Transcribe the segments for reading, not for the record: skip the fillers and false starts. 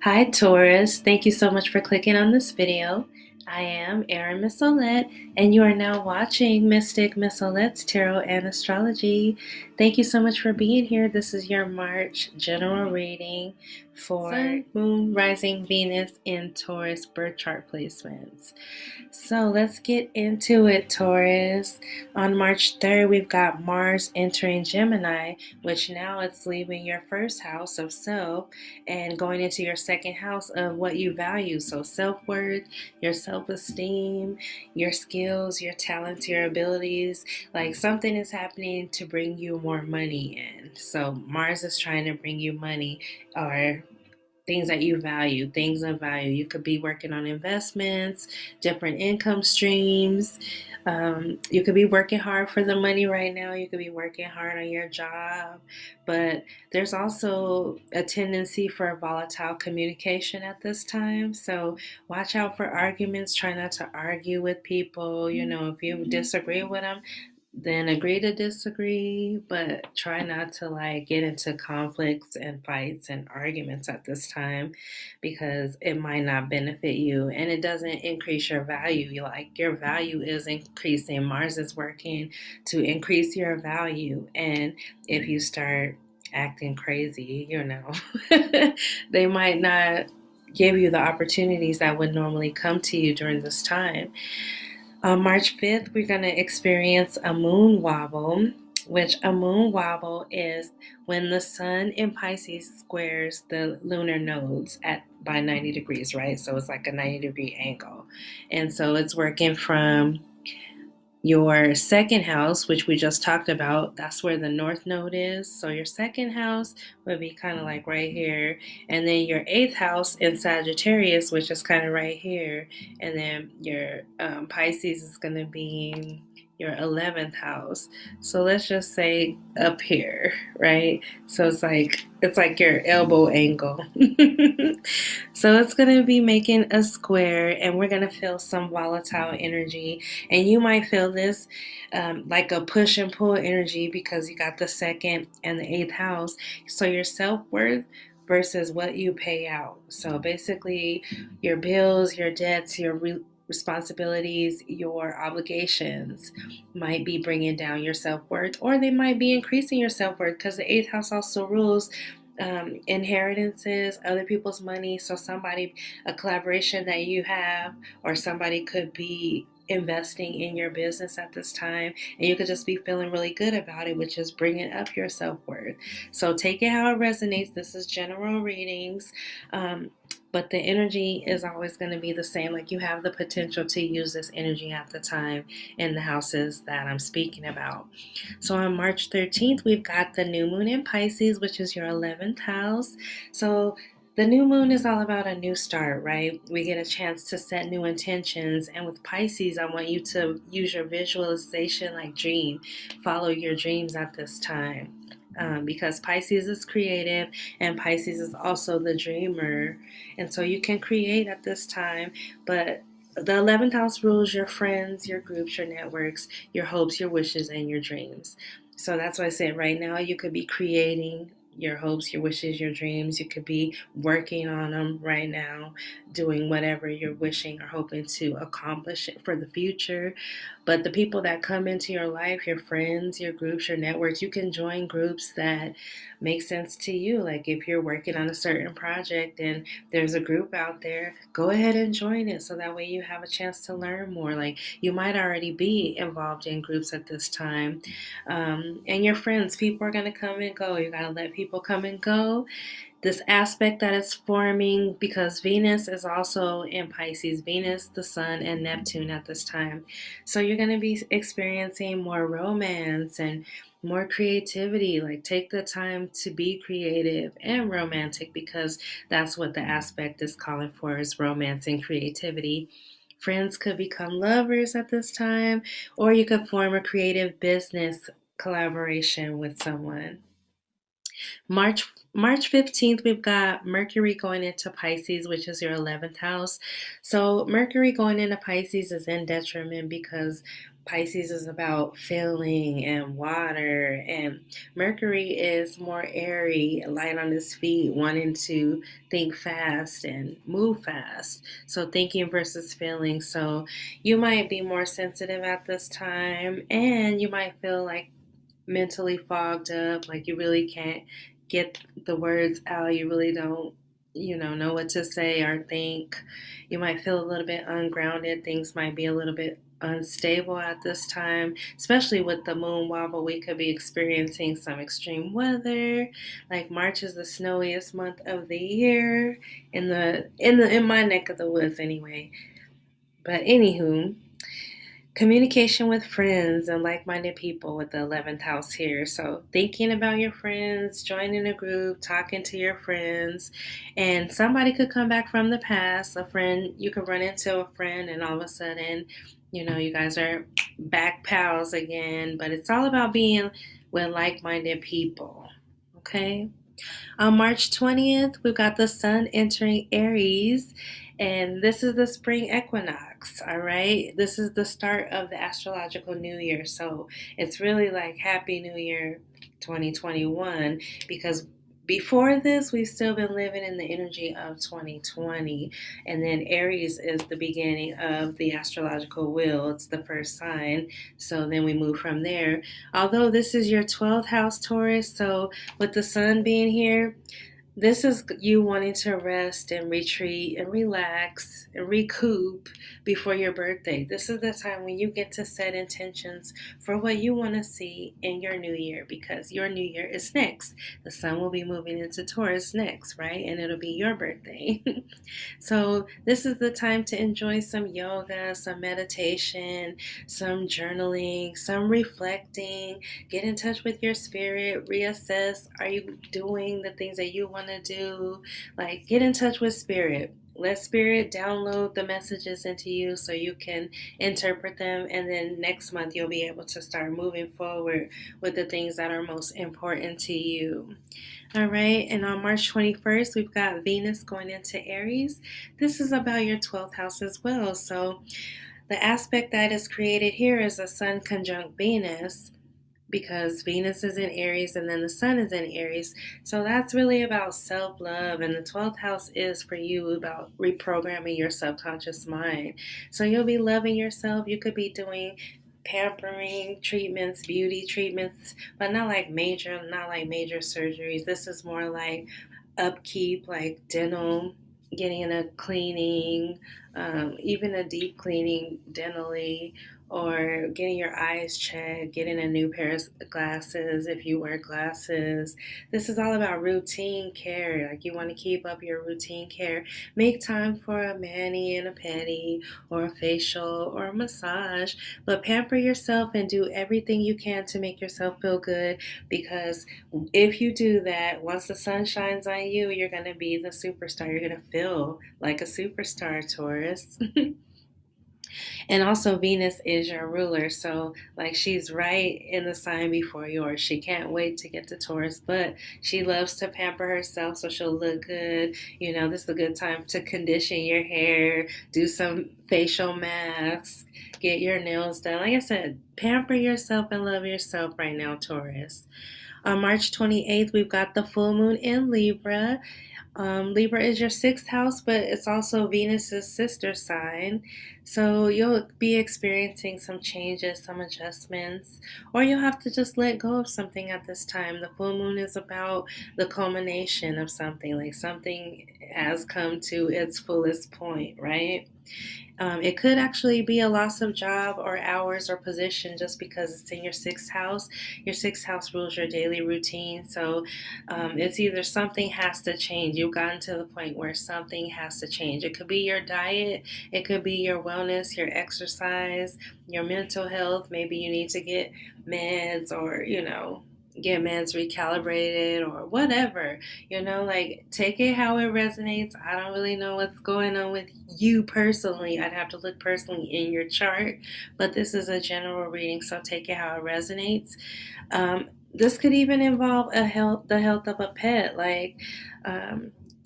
Hi Taurus, thank you so much for clicking on this video. I am Rune Message, and you are now watching Mystic Miz Olette's Tarot and Astrology. Thank you so much for being here. This is your March general reading for Sun, Moon, Rising, Venus, and Taurus birth chart placements. So let's get into it, Taurus. On March 3rd, we've got Mars entering Gemini, which now it's leaving your first house of self and going into your second house of what you value. So self-worth, your self-esteem, your skills, your talents, your abilities. Like something is happening to bring you more money in. So Mars is trying to bring you money or things that you value, things of value. You could be working on investments, different income streams. You could be working hard for the money right now. You could be working hard on your job. But there's also a tendency for volatile communication at this time. So watch out for arguments. Try not to argue with people. If you disagree with them, then agree to disagree, but try not to get into conflicts and fights and arguments at this time because it might not benefit you and it doesn't increase your value. Your value is increasing. Mars is working to increase your value. And if you start acting crazy, they might not give you the opportunities that would normally come to you during this time. On March 5th, we're going to experience a moon wobble, which a moon wobble is when the sun in Pisces squares the lunar nodes at by 90 degrees, right? So it's like a 90-degree angle. And so it's working from your second house, which we just talked about, that's where the north node is. So your second house would be kind of like right here. And then your eighth house in Sagittarius, which is kind of right here. And then your Pisces is going to be your 11th house. So let's just say up here, right? So it's like your elbow angle. So it's going to be making a square, and we're going to feel some volatile energy. And you might feel this like a push and pull energy because you got the second and the eighth house. So your self-worth versus what you pay out. So basically, your bills, your debts, your responsibilities, your obligations might be bringing down your self-worth, or they might be increasing your self-worth because the eighth house also rules inheritances, other people's money. So a collaboration that you have, or somebody could be investing in your business at this time, and you could just be feeling really good about it, which is bringing up your self-worth. So take it how it resonates. This is general readings, but the energy is always going to be the same. Like, you have the potential to use this energy at the time in the houses that I'm speaking about. So on March 13th, we've got the new moon in Pisces, which is your 11th house. So the new moon is all about a new start, right? We get a chance to set new intentions. And with Pisces, I want you to use your visualization, like dream. Follow your dreams at this time. Because Pisces is creative and Pisces is also the dreamer. And so you can create at this time, but the 11th house rules your friends, your groups, your networks, your hopes, your wishes, and your dreams. So that's why I said right now you could be creating your hopes, your wishes, your dreams. You could be working on them right now, doing whatever you're wishing or hoping to accomplish for the future. But the people that come into your life, your friends, your groups, your networks, you can join groups that make sense to you. Like if you're working on a certain project and there's a group out there, go ahead and join it so that way you have a chance to learn more. Like, you might already be involved in groups at this time. And your friends, people are going to come and go. You got to let people come and go. This aspect that it's forming, because Venus is also in Pisces, Venus, the Sun, and Neptune at this time. So you're going to be experiencing more romance and more creativity. Like, take the time to be creative and romantic, because that's what the aspect is calling for, is romance and creativity. Friends could become lovers at this time, or you could form a creative business collaboration with someone. March 15th, we've got Mercury going into Pisces, which is your 11th house. So Mercury going into Pisces is in detriment because Pisces is about feeling and water, and Mercury is more airy, light on his feet, wanting to think fast and move fast. So thinking versus feeling. So you might be more sensitive at this time, and you might feel like mentally fogged up, like you really can't get the words out. You really don't, know what to say or think. You might feel a little bit ungrounded. Things might be a little bit unstable at this time, especially with the moon wobble. We could be experiencing some extreme weather. Like March is the snowiest month of the year in my neck of the woods anyway. But anywho, communication with friends and like-minded people with the 11th house here. So thinking about your friends, joining a group, talking to your friends, and somebody could come back from the past. A friend, you could run into a friend and all of a sudden, you guys are back pals again. But it's all about being with like-minded people. Okay. On March 20th, we've got the sun entering Aries, and this is the spring equinox, all right? This is the start of the astrological new year. So it's really like Happy New Year 2021, because before this, we've still been living in the energy of 2020. And then Aries is the beginning of the astrological wheel, it's the first sign. So then we move from there. Although this is your 12th house, Taurus, so with the sun being here, this is you wanting to rest and retreat and relax and recoup before your birthday. This is the time when you get to set intentions for what you want to see in your new year, because your new year is next. The sun will be moving into Taurus next, right? And it'll be your birthday. So this is the time to enjoy some yoga, some meditation, some journaling, some reflecting. Get in touch with your spirit, reassess. Are you doing the things that you want to do? Like, get in touch with spirit. Let spirit download the messages into you so you can interpret them, and then next month you'll be able to start moving forward with the things that are most important to you. All right, and on March 21st, we've got Venus going into Aries. This is about your 12th house as well. So the aspect that is created here is a Sun conjunct Venus, because Venus is in Aries and then the sun is in Aries. So that's really about self-love, and the 12th house is for you about reprogramming your subconscious mind. So you'll be loving yourself. You could be doing pampering treatments, beauty treatments, but not like major surgeries. This is more like upkeep, like dental, getting a cleaning, even a deep cleaning dentally, or getting your eyes checked, getting a new pair of glasses if you wear glasses. This is all about routine care. Like, you want to keep up your routine care. Make time for a mani and a pedi, or a facial, or a massage, but pamper yourself and do everything you can to make yourself feel good, because if you do that, once the sun shines on you, you're going to be the superstar. You're going to feel like a superstar, Taurus. And also, Venus is your ruler. So, like, she's right in the sign before yours. She can't wait to get to Taurus, but she loves to pamper herself so she'll look good. This is a good time to condition your hair, do some facial masks, get your nails done. Like I said, pamper yourself and love yourself right now, Taurus. On March 28th, we've got the full moon in Libra. Libra is your sixth house, but it's also Venus's sister sign. So you'll be experiencing some changes, some adjustments, or you'll have to just let go of something at this time. The full moon is about the culmination of something, like something has come to its fullest point, right? It could actually be a loss of job or hours or position, just because it's in your sixth house. Your sixth house rules your daily routine. So it's either something has to change. You've gotten to the point where something has to change. It could be your diet, it could be your wellness, your exercise, your mental health. Maybe you need to get meds, or, get meds recalibrated, or whatever. Like, take it how it resonates. I don't really know what's going on with you personally. I'd have to look personally in your chart, but this is a general reading, so take it how it resonates. This could even involve the health of a pet. Like,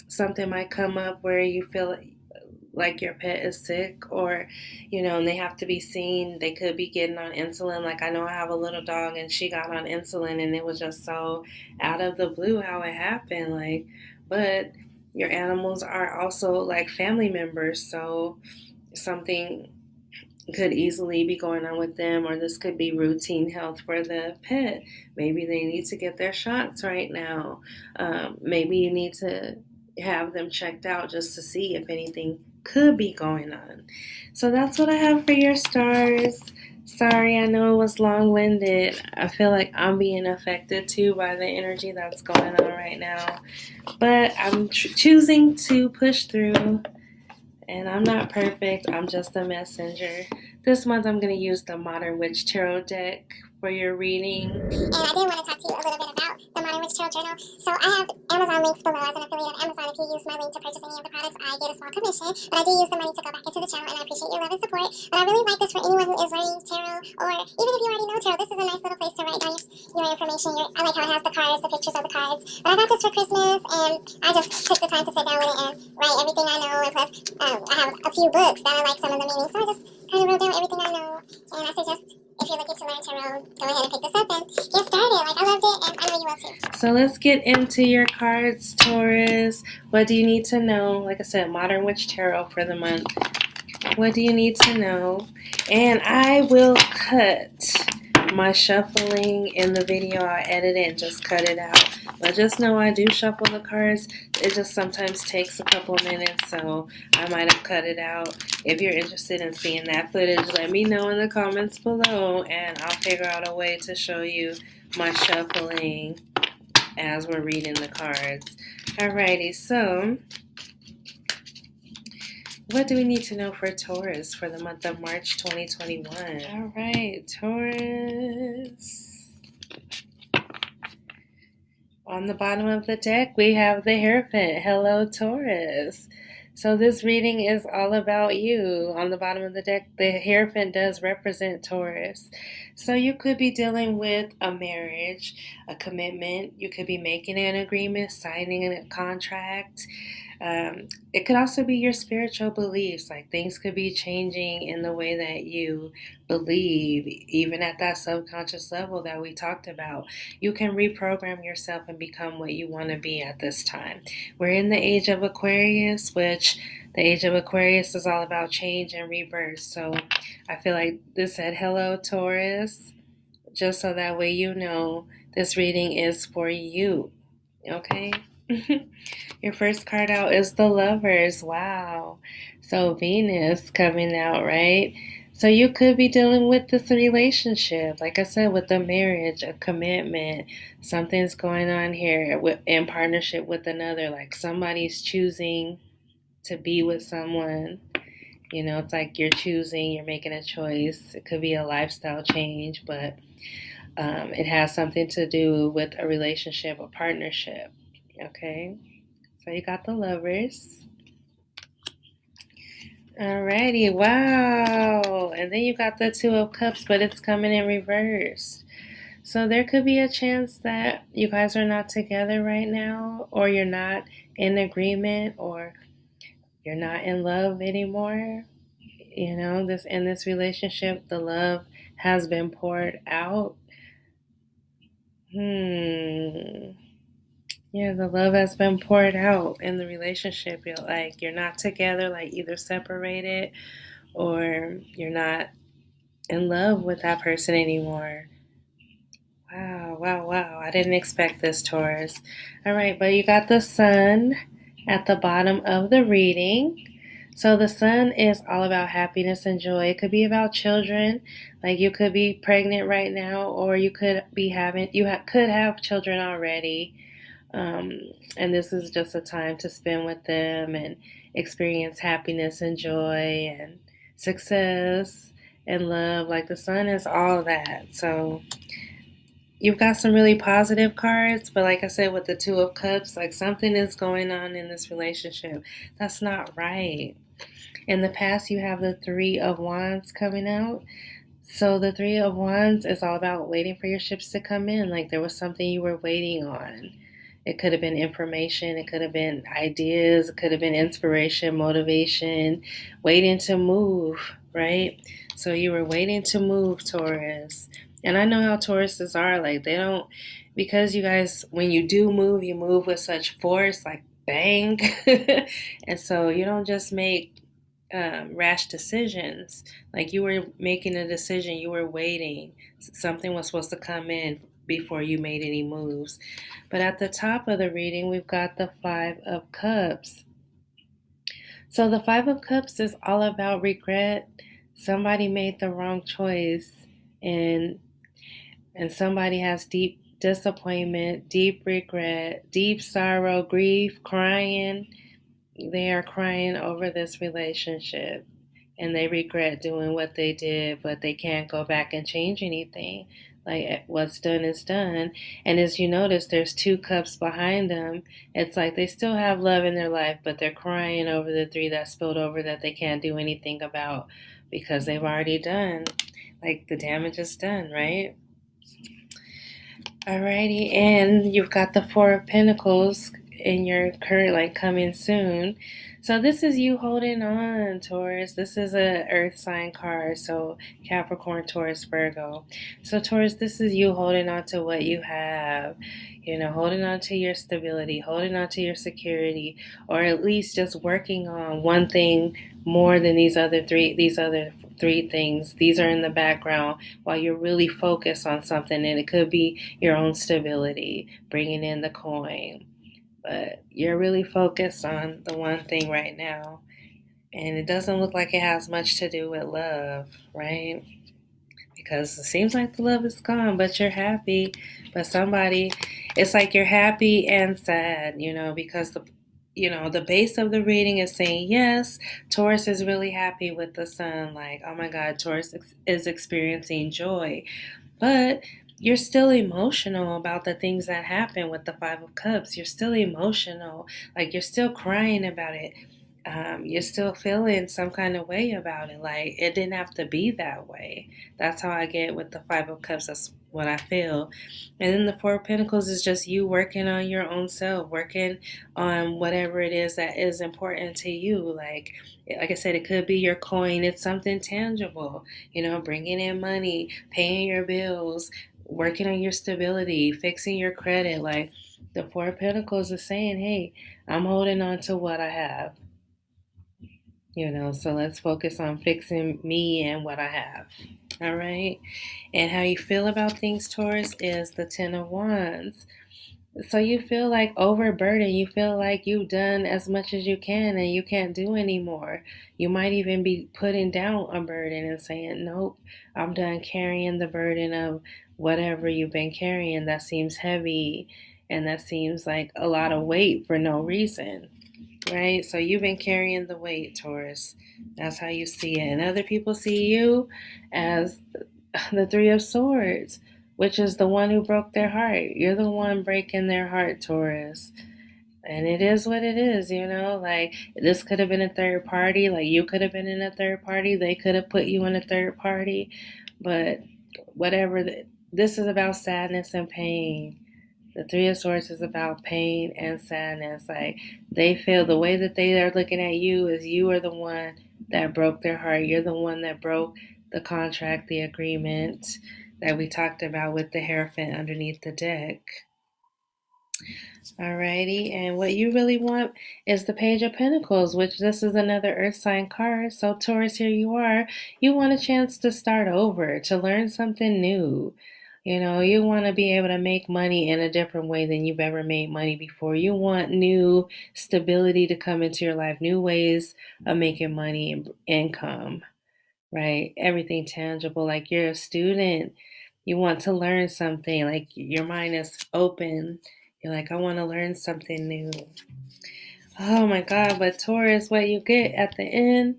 something might come up where you feel like your pet is sick, or and they have to be seen. They could be getting on insulin. Like, I know I have a little dog and she got on insulin, and it was just so out of the blue how it happened. Like, but your animals are also like family members, so something could easily be going on with them, or this could be routine health for the pet. Maybe they need to get their shots right now. Maybe you need to have them checked out just to see if anything could be going on. So that's what I have for your stars. Sorry, I know it was long-winded. I feel like I'm being affected too by the energy that's going on right now. But I'm choosing to push through. And I'm not perfect, I'm just a messenger. This month I'm going to use the Modern Witch Tarot deck for your reading. And I did want to talk to you a little bit about the Modern Witch Tarot Journal. So I have Amazon links below. As an affiliate of Amazon, if you use my link to purchase any of the products, I get a small commission. But I do use the money to go back into the channel, and I appreciate your love and support. But I really like this for anyone who is learning tarot, or even if you already know tarot, this is a nice little place to write down your information. I like how it has the cards, the pictures of the cards. But I got this for Christmas, and I just took the time to sit down with it and write everything I know. And plus, I have a few books that I like some of the meanings, so I just kind of wrote down everything I know. And I suggest, if you're looking to learn tarot, go ahead and pick this up and get started. Like, I loved it, and I know you will too. So let's get into your cards, Taurus. What do you need to know? Like I said, Modern Witch Tarot for the month. What do you need to know? And I will cut my shuffling in the video. I edit it and just cut it out. But just know I do shuffle the cards. It just sometimes takes a couple minutes, so I might have cut it out. If you're interested in seeing that footage, let me know in the comments below, and I'll figure out a way to show you my shuffling as we're reading the cards. Alrighty, so what do we need to know for Taurus for the month of March 2021? All right, Taurus. On the bottom of the deck, we have the Hierophant. Hello, Taurus. So this reading is all about you. On the bottom of the deck, the Hierophant does represent Taurus. So you could be dealing with a marriage, a commitment. You could be making an agreement, signing a contract. It could also be your spiritual beliefs. Like, things could be changing in the way that you believe, even at that subconscious level that we talked about. You can reprogram yourself and become what you want to be at this time. We're in the age of Aquarius, which the age of Aquarius is all about change and rebirth. So I feel like this said, hello, Taurus, just so that way you know this reading is for you. Okay? Your first card out is the Lovers. Wow. So Venus coming out, right? So you could be dealing with this relationship, like I said, with a marriage, a commitment. Something's going on here in partnership with another. Like, somebody's choosing to be with someone. It's like you're choosing, you're making a choice. It could be a lifestyle change, but it has something to do with a relationship, a partnership. Okay? So you got the Lovers. Alrighty, wow. And then you got the Two of Cups, but it's coming in reverse. So there could be a chance that you guys are not together right now, or you're not in agreement, or you're not in love anymore. In this relationship, the love has been poured out. Yeah, the love has been poured out in the relationship. You're not together, like either separated, or you're not in love with that person anymore. Wow, wow, wow. I didn't expect this, Taurus. All right, but you got the Sun at the bottom of the reading. So the Sun is all about happiness and joy. It could be about children. Like, you could be pregnant right now, or you could be could have children already. And this is just a time to spend with them and experience happiness and joy and success and love. Like, the Sun is all that. So you've got some really positive cards, but like I said, with the Two of Cups, like, something is going on in this relationship that's not right. In the past, you have the Three of Wands coming out. So the Three of Wands is all about waiting for your ships to come in. Like, there was something you were waiting on. It could have been information, it could have been ideas, it could have been inspiration, motivation, waiting to move, right? So you were waiting to move, Taurus. And I know how Tauruses are. Like, they don't, because you guys, when you do move, you move with such force, like bang. And so you don't just make rash decisions. Like, you were making a decision, you were waiting. Something was supposed to come in before you made any moves. But at the top of the reading, we've got the Five of Cups. So the Five of Cups is all about regret. Somebody made the wrong choice, and somebody has deep disappointment, deep regret, deep sorrow, grief, crying. They are crying over this relationship, and they regret doing what they did, but they can't go back and change anything. Like, what's done is done. And as you notice, there's two cups behind them. It's like they still have love in their life, but they're crying over the three that spilled over that they can't do anything about because they've already done. Like, the damage is done, right? Alrighty, and you've got the Four of Pentacles in your current, like, coming soon. So this is you holding on, Taurus. This is a earth sign card, so Capricorn, Taurus, Virgo. So Taurus, this is you holding on to what you have. You know, holding on to your stability, holding on to your security, or at least just working on one thing more than these other three things. These are in the background while you're really focused on something, and it could be your own stability, bringing in the coin. But you're really focused on the one thing right now. And it doesn't look like it has much to do with love, right? Because it seems like the love is gone, but you're happy. But somebody, it's like you're happy and sad, because the base of the reading is saying, yes, Taurus is really happy with the sun. Like, oh my God, Taurus is experiencing joy. But you're still emotional about the things that happen with the Five of Cups. You're still emotional. Like, you're still crying about it. You're still feeling some kind of way about it. Like, it didn't have to be that way. That's how I get with the Five of Cups. That's what I feel. And then the Four of Pentacles is just you working on your own self, working on whatever it is that is important to you. Like I said, it could be your coin. It's something tangible, bringing in money, paying your bills, working on your stability, fixing your credit. Like, the Four of Pentacles is saying, hey, I'm holding on to what I have. So let's focus on fixing me and what I have. All right. And how you feel about things, Taurus, is the Ten of Wands. So you feel like overburdened. You feel like you've done as much as you can and you can't do anymore. You might even be putting down a burden and saying, nope, I'm done carrying the burden of whatever you've been carrying that seems heavy and that seems like a lot of weight for no reason. Right? So you've been carrying the weight, Taurus. That's how you see it. And other people see you as the Three of Swords, which is the one who broke their heart. You're the one breaking their heart, Taurus. And it is what it is, Like, this could have been a third party. Like, you could have been in a third party. They could have put you in a third party. But whatever, this is about sadness and pain. The Three of Swords is about pain and sadness. Like, they feel the way that they are looking at you is you are the one that broke their heart. You're the one that broke the contract, the agreement that we talked about with the Hierophant underneath the deck. Alrighty, and what you really want is the Page of Pentacles, which this is another Earth sign card. So Taurus, here you are. You want a chance to start over, to learn something new. You want to be able to make money in a different way than you've ever made money before. You want new stability to come into your life, new ways of making money and income, right? Everything tangible. Like, you're a student. You want to learn something. Like, your mind is open. You're like, I want to learn something new. Oh my God, but Taurus, what you get at the end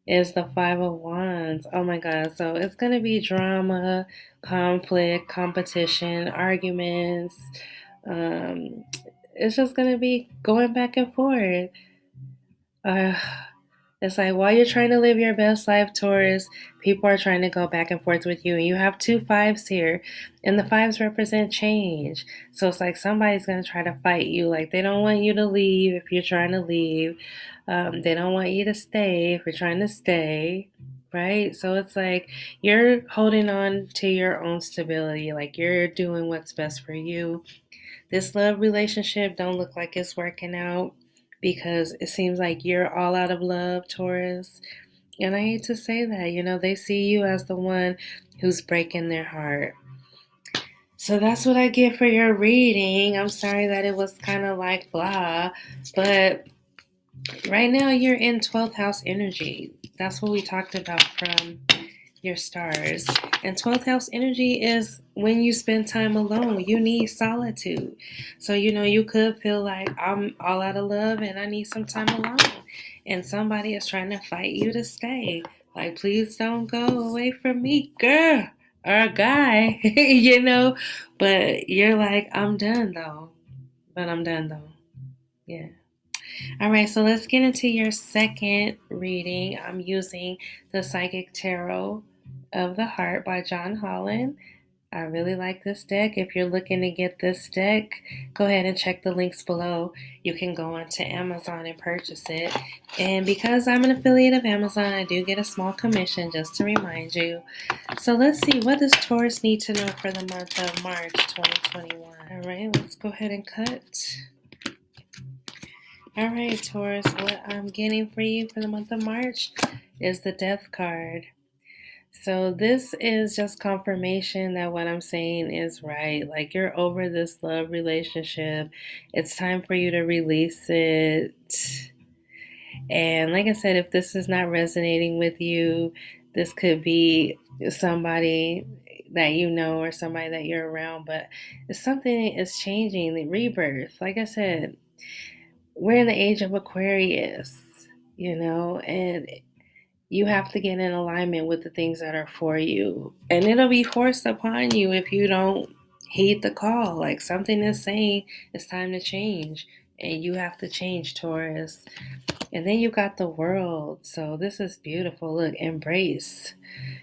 is the Five of Wands. Oh my God, so it's going to be drama, conflict, competition, arguments. It's just going to be going back and forth. Uh, It's like while you're trying to live your best life, Taurus, people are trying to go back and forth with you. And you have two fives here, and the fives represent change. So it's like somebody's going to try to fight you. Like they don't want you to leave if you're trying to leave. They don't want you to stay if you're trying to stay. Right? So it's like you're holding on to your own stability. Like you're doing what's best for you. This love relationship don't look like it's working out because it seems like you're all out of love, Taurus. And I hate to say that, they see you as the one who's breaking their heart. So that's what I get for your reading. I'm sorry that it was kind of like blah, but right now you're in 12th house energy. That's what we talked about from your stars. And 12th house energy is when you spend time alone. You need solitude. So, you could feel like I'm all out of love and I need some time alone. And somebody is trying to fight you to stay. Like, please don't go away from me, girl, or a guy, But you're like, I'm done though. But I'm done though. Yeah. All right, so let's get into your second reading. I'm using the Psychic Tarot of the Heart by John Holland. I really like this deck. If you're looking to get this deck, go ahead and check the links below. You can go onto Amazon and purchase it. And because I'm an affiliate of Amazon, I do get a small commission, just to remind you. So let's see, what does Taurus need to know for the month of March 2021? All right, let's go ahead and cut. All right, Taurus, what I'm getting for you for the month of March is the Death card. So this is just confirmation that what I'm saying is right. Like you're over this love relationship. It's time for you to release it. And like I said, if this is not resonating with you, this could be somebody that you know or somebody that you're around, but something is changing, the rebirth. Like I said, we're in the age of Aquarius, and you have to get in alignment with the things that are for you. And it'll be forced upon you if you don't heed the call. Like something is saying it's time to change. And you have to change, Taurus. And then you got the world. So this is beautiful. Look, embrace.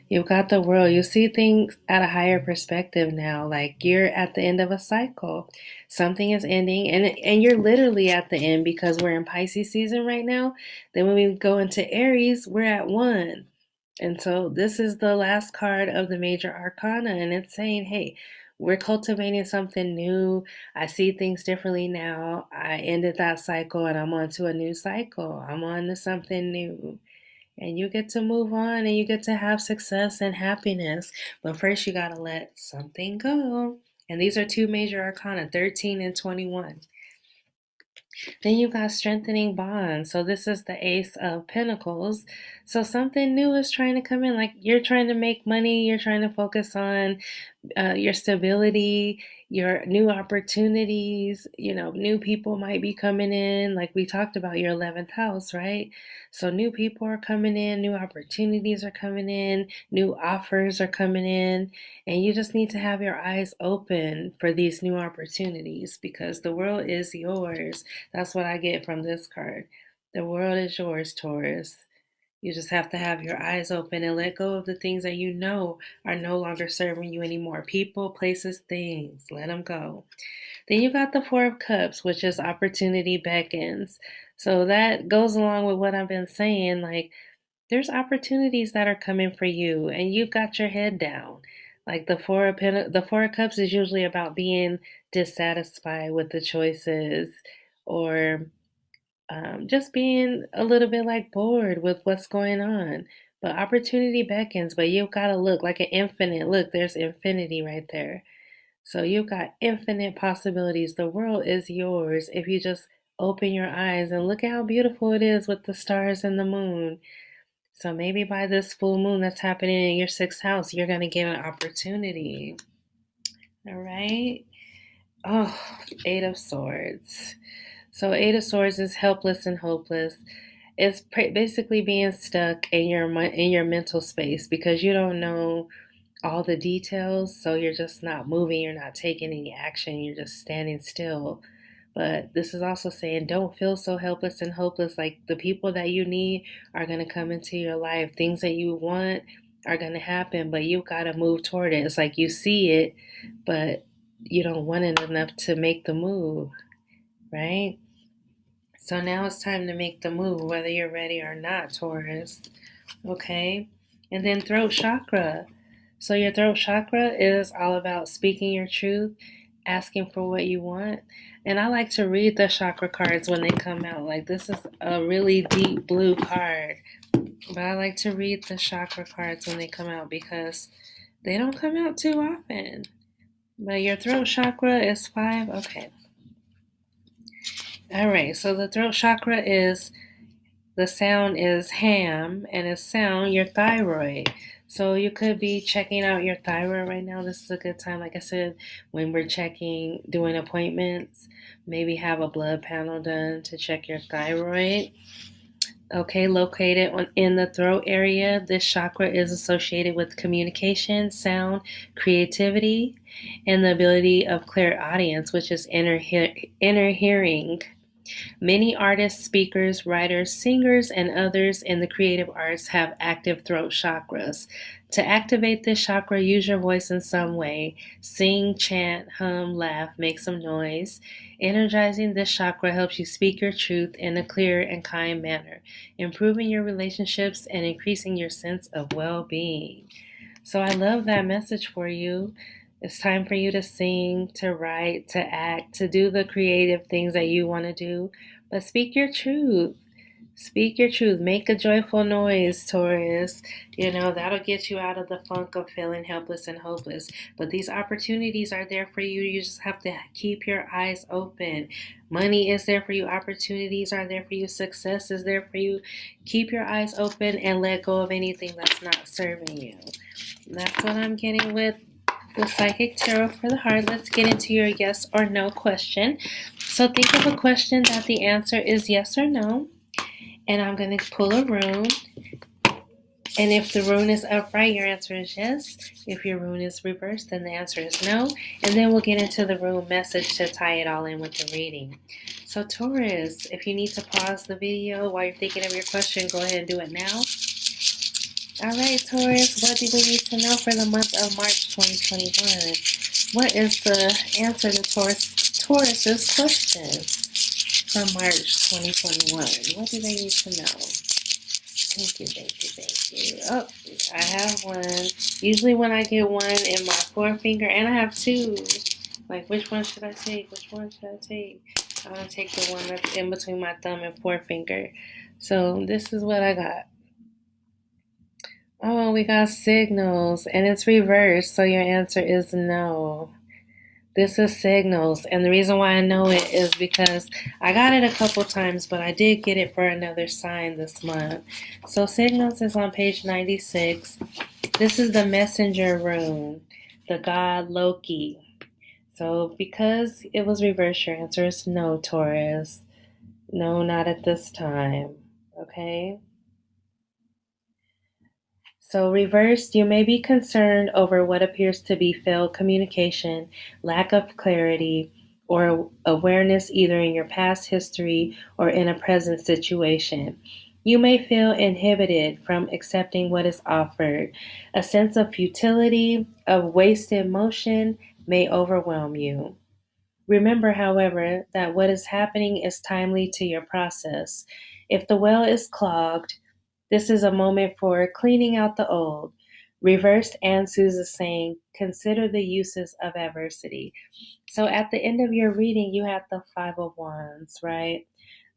You've got the world. You see things at a higher perspective now. Like you're at the end of a cycle. Something is ending, and you're literally at the end because we're in Pisces season right now. Then when we go into Aries, we're at 1. And so this is the last card of the major arcana, and it's saying, hey, we're cultivating something new. I see things differently now. I ended that cycle and I'm on to a new cycle. I'm on to something new. And you get to move on and you get to have success and happiness. But first, you got to let something go. And these are two major arcana, 13 and 21. Then you got strengthening bonds. So this is the Ace of Pentacles. So something new is trying to come in. Like you're trying to make money, you're trying to focus on your stability, your new opportunities. New people might be coming in. Like we talked about your 11th house, right? So new people are coming in, new opportunities are coming in, new offers are coming in. And you just need to have your eyes open for these new opportunities because the world is yours. That's what I get from this card. The world is yours, Taurus. You just have to have your eyes open and let go of the things that you know are no longer serving you anymore. People, places, things. Let them go. Then you got the Four of Cups, which is opportunity beckons. So that goes along with what I've been saying. Like, there's opportunities that are coming for you, and you've got your head down. Like the Four of Cups is usually about being dissatisfied with the choices, or just being a little bit like bored with what's going on. But opportunity beckons, but you've got to look like an infinite. Look, there's infinity right there. So you've got infinite possibilities. The world is yours if you just open your eyes and look at how beautiful it is with the stars and the moon. So maybe by this full moon that's happening in your 6th house, you're going to get an opportunity. All right. Oh, Eight of Swords. So Eight of Swords is helpless and hopeless. It's basically being stuck in your mental space because you don't know all the details. So you're just not moving. You're not taking any action. You're just standing still. But this is also saying don't feel so helpless and hopeless. Like the people that you need are going to come into your life. Things that you want are going to happen, but you got to move toward it. It's like you see it, but you don't want it enough to make the move, right? So now it's time to make the move, whether you're ready or not, Taurus. Okay? And then throat chakra. So your throat chakra is all about speaking your truth, asking for what you want. And I like to read the chakra cards when they come out. Like this is a really deep blue card. But I like to read the chakra cards when they come out because they don't come out too often. But your throat chakra is 5. Okay. All right. So the throat chakra is the sound is ham and its sound your thyroid. So you could be checking out your thyroid right now. This is a good time, like I said, when we're doing appointments, maybe have a blood panel done to check your thyroid. Okay, located in the throat area, this chakra is associated with communication, sound, creativity, and the ability of clairaudience, which is inner hearing. Many artists, speakers, writers, singers, and others in the creative arts have active throat chakras. To activate this chakra, use your voice in some way. Sing, chant, hum, laugh, make some noise. Energizing this chakra helps you speak your truth in a clear and kind manner, improving your relationships and increasing your sense of well-being. So I love that message for you. It's time for you to sing, to write, to act, to do the creative things that you want to do. But speak your truth. Speak your truth. Make a joyful noise, Taurus. That'll get you out of the funk of feeling helpless and hopeless. But these opportunities are there for you. You just have to keep your eyes open. Money is there for you. Opportunities are there for you. Success is there for you. Keep your eyes open and let go of anything that's not serving you. That's what I'm getting with the Psychic Tarot for the heart. Let's get into your yes or no question. So think of a question that the answer is yes or no. And I'm going to pull a rune. And if the rune is upright, your answer is yes. If your rune is reversed, then the answer is no. And then we'll get into the rune message to tie it all in with the reading. So Taurus, if you need to pause the video while you're thinking of your question, go ahead and do it now. All right, Taurus, what do we need to know for the month of March 2021? What is the answer to Taurus's question for March 2021? What do they need to know? Thank you, thank you, thank you. Oh, I have one. Usually when I get one in my forefinger, and I have two. Like, which one should I take? Which one should I take? I'm going to take the one that's in between my thumb and forefinger. So this is what I got. Oh, we got signals, and it's reversed, so your answer is no. This is signals, and the reason why I know it is because I got it a couple times, but I did get it for another sign this month. So signals is on page 96. This is the messenger rune, the god Loki. So because it was reversed, your answer is no, Taurus. No, not at this time. Okay? So, reversed, you may be concerned over what appears to be failed communication, lack of clarity, or awareness either in your past history or in a present situation. You may feel inhibited from accepting what is offered. A sense of futility, of wasted motion may overwhelm you. Remember, however, that what is happening is timely to your process. If the well is clogged, this is a moment for cleaning out the old. Reversed answers is saying, consider the uses of adversity. So at the end of your reading, you have the Five of Wands, right?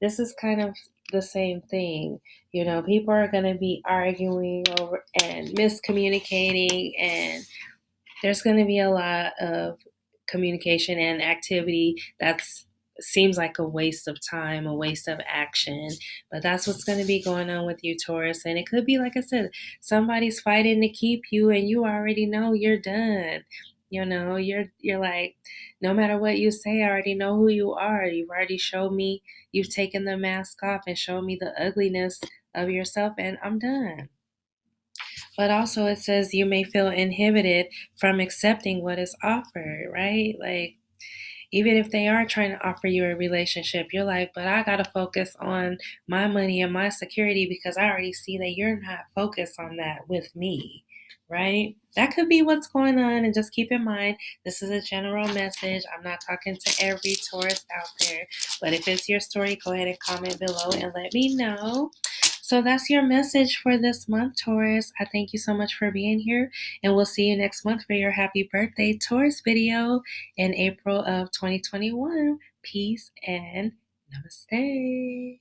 This is kind of the same thing. People are going to be arguing over and miscommunicating, and there's going to be a lot of communication and activity that seems like a waste of time, a waste of action. But that's what's going to be going on with you, Taurus. And it could be, like I said, somebody's fighting to keep you, and you already know you're done. You're like, no matter what you say, I already know who you are. You've already showed me, you've taken the mask off and showed me the ugliness of yourself, and I'm done. But also it says you may feel inhibited from accepting what is offered, right? Like, Even if they are trying to offer you a relationship, you're like, but I got to focus on my money and my security because I already see that you're not focused on that with me, right? That could be what's going on. And just keep in mind, this is a general message. I'm not talking to every Taurus out there, but if it's your story, go ahead and comment below and let me know. So that's your message for this month, Taurus. I thank you so much for being here, and we'll see you next month for your happy birthday Taurus video in April of 2021. Peace and namaste.